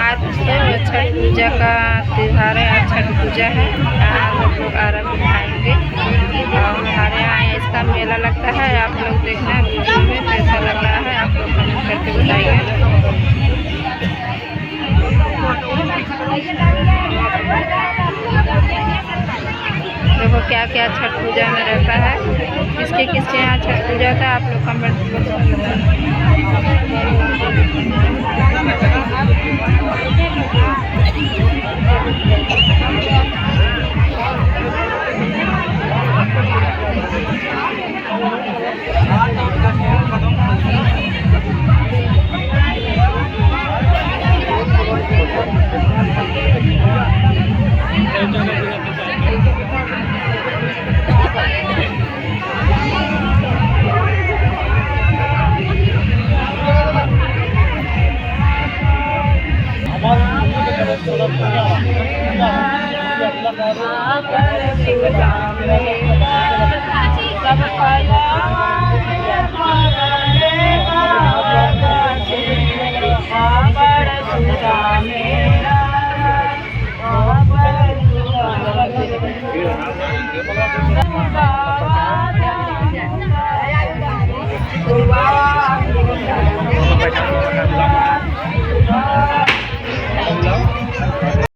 आज तो छठ पूजा का त्योहार है। आज छठ पूजा है। आज हम लोग आरम दिखाएंगे और हमारे यहाँ इसका मेला लगता है। आप लोग देखना वीडियो में कैसा लग रहा है, आप लोग कमेंट करके बताइए। देखो क्या क्या छठ पूजा में रहता है, किसके किसके यहाँ छठ पूजा होता है, आप लोग कमेंट बॉक्स में बताएं।